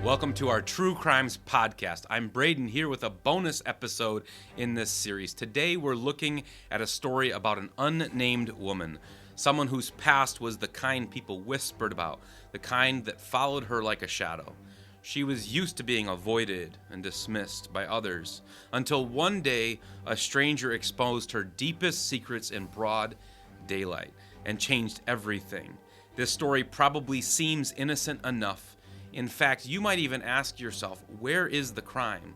Welcome to our True Crimes podcast. I'm Braden here with a bonus episode in this series. Today we're looking at a story about an unnamed woman, someone whose past was the kind people whispered about, the kind that followed her like a shadow. She was used to being avoided and dismissed by others until one day a stranger exposed her deepest secrets in broad daylight and changed everything. This story probably seems innocent enough. In fact, you might even ask yourself, where is the crime?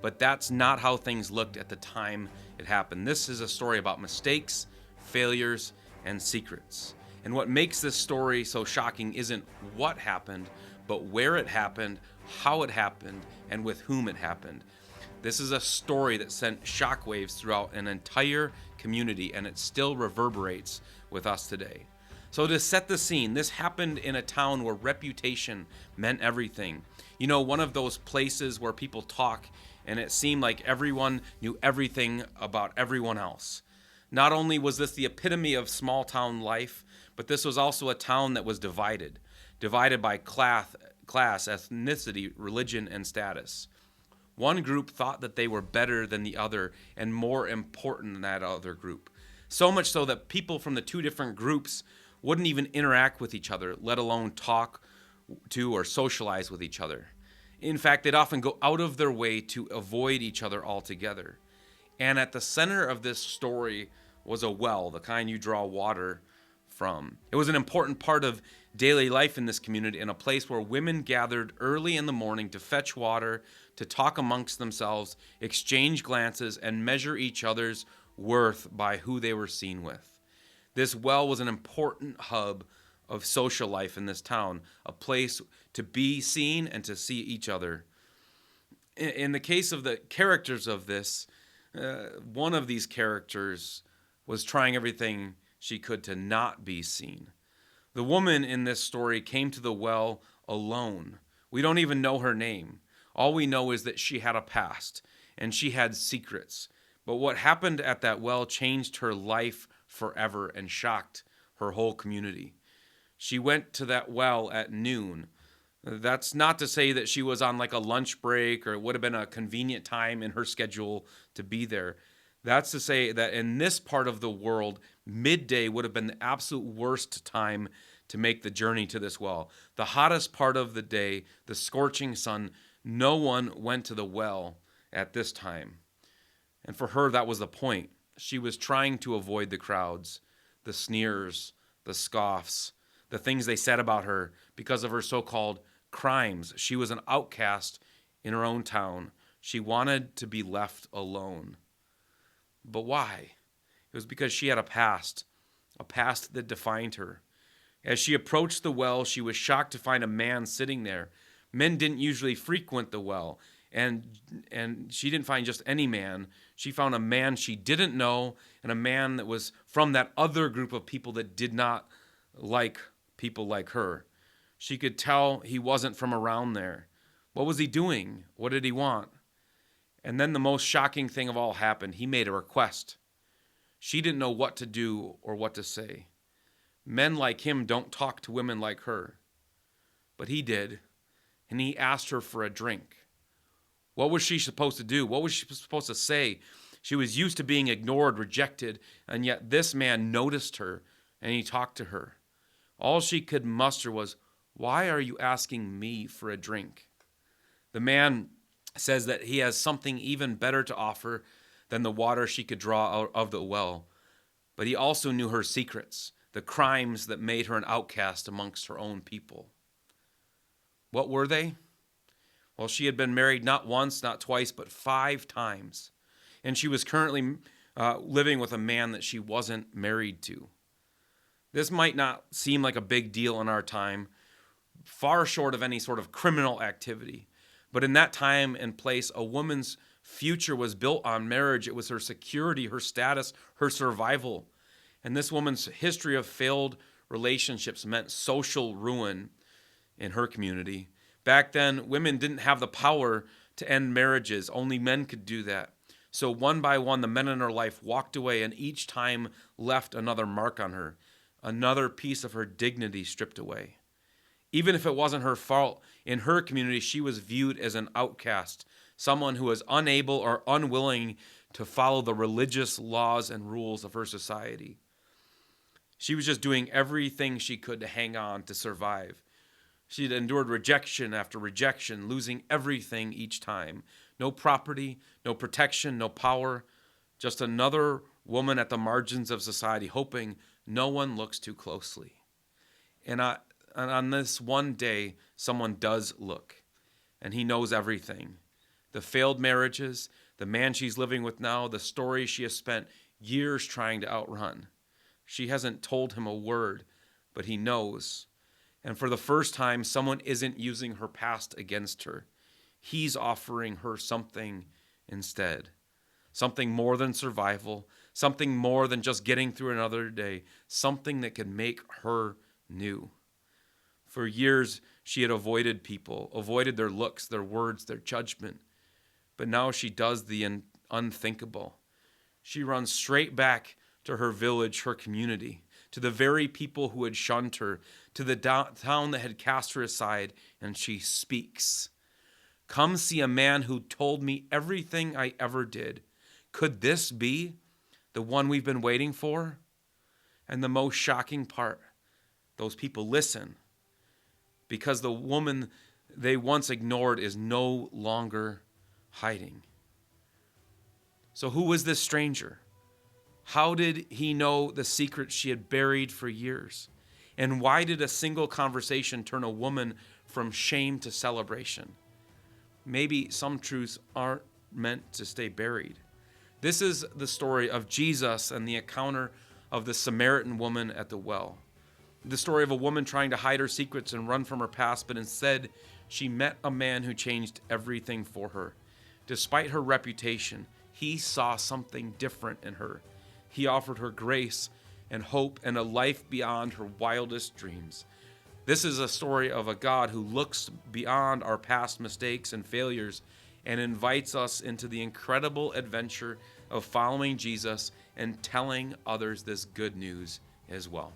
But that's not how things looked at the time it happened. This is a story about mistakes, failures, and secrets. And what makes this story so shocking isn't what happened, but where it happened, how it happened, and with whom it happened. This is a story that sent shockwaves throughout an entire community, and it still reverberates with us today. So to set the scene, this happened in a town where reputation meant everything. You know, one of those places where people talk and it seemed like everyone knew everything about everyone else. Not only was this the epitome of small town life, but this was also a town that was divided by class, ethnicity, religion, and status. One group thought that they were better than the other and more important than that other group. So much so that people from the two different groups wouldn't even interact with each other, let alone talk to or socialize with each other. In fact, they'd often go out of their way to avoid each other altogether. And at the center of this story was a well, the kind you draw water from. It was an important part of daily life in this community and a place where women gathered early in the morning to fetch water, to talk amongst themselves, exchange glances, and measure each other's worth by who they were seen with. This well was an important hub of social life in this town, a place to be seen and to see each other. In the case of the characters of this, one of these characters was trying everything she could to not be seen. The woman in this story came to the well alone. We don't even know her name. All we know is that she had a past and she had secrets. But what happened at that well changed her life forever and shocked her whole community. She went to that well at noon. That's not to say that she was on like a lunch break or it would have been a convenient time in her schedule to be there. That's to say that in this part of the world, midday would have been the absolute worst time to make the journey to this well. The hottest part of the day, the scorching sun, no one went to the well at this time. And for her, that was the point. She was trying to avoid the crowds, the sneers, the scoffs, the things they said about her because of her so-called crimes. She was an outcast in her own town. She wanted to be left alone. But why? It was because she had a past that defined her. As she approached the well, she was shocked to find a man sitting there. Men didn't usually frequent the well. And she didn't find just any man. She found a man she didn't know and a man that was from that other group of people that did not like people like her. She could tell he wasn't from around there. What was he doing? What did he want? And then the most shocking thing of all happened. He made a request. She didn't know what to do or what to say. Men like him don't talk to women like her. But he did, and he asked her for a drink. What was she supposed to do? What was she supposed to say? She was used to being ignored, rejected, and yet this man noticed her and he talked to her. All she could muster was, "Why are you asking me for a drink?" The man says that he has something even better to offer than the water she could draw out of the well. But he also knew her secrets, the crimes that made her an outcast amongst her own people. What were they? Well, she had been married not once, not twice, but 5 times. And she was currently living with a man that she wasn't married to. This might not seem like a big deal in our time, far short of any sort of criminal activity. But in that time and place, a woman's future was built on marriage. It was her security, her status, her survival. And this woman's history of failed relationships meant social ruin in her community. Back then, women didn't have the power to end marriages. Only men could do that. So one by one, the men in her life walked away and each time left another mark on her, another piece of her dignity stripped away. Even if it wasn't her fault, In her community, she was viewed as an outcast, someone who was unable or unwilling to follow the religious laws and rules of her society. She was just doing everything she could to hang on, to survive. She had endured rejection after rejection, losing everything each time. No property, no protection, no power. Just another woman at the margins of society, hoping no one looks too closely. And on this one day, someone does look, and he knows everything. The failed marriages, the man she's living with now, the story she has spent years trying to outrun. She hasn't told him a word, but he knows. And for the first time, someone isn't using her past against her. He's offering her something instead. Something more than survival, something more than just getting through another day, something that could make her new. For years, she had avoided people, avoided their looks, their words, their judgment. But now she does the unthinkable. She runs straight back to her village, her community, to the very people who had shunned her, to the town that had cast her aside, and she speaks. Come see a man who told me everything I ever did. Could this be the one we've been waiting for? And the most shocking part, those people listen, because the woman they once ignored is no longer hiding. So who was this stranger? How did he know the secret she had buried for years? And why did a single conversation turn a woman from shame to celebration? Maybe some truths aren't meant to stay buried. This is the story of Jesus and the encounter of the Samaritan woman at the well. The story of a woman trying to hide her secrets and run from her past, but instead she met a man who changed everything for her. Despite her reputation, he saw something different in her. He offered her grace and hope and a life beyond her wildest dreams. This is a story of a God who looks beyond our past mistakes and failures and invites us into the incredible adventure of following Jesus and telling others this good news as well.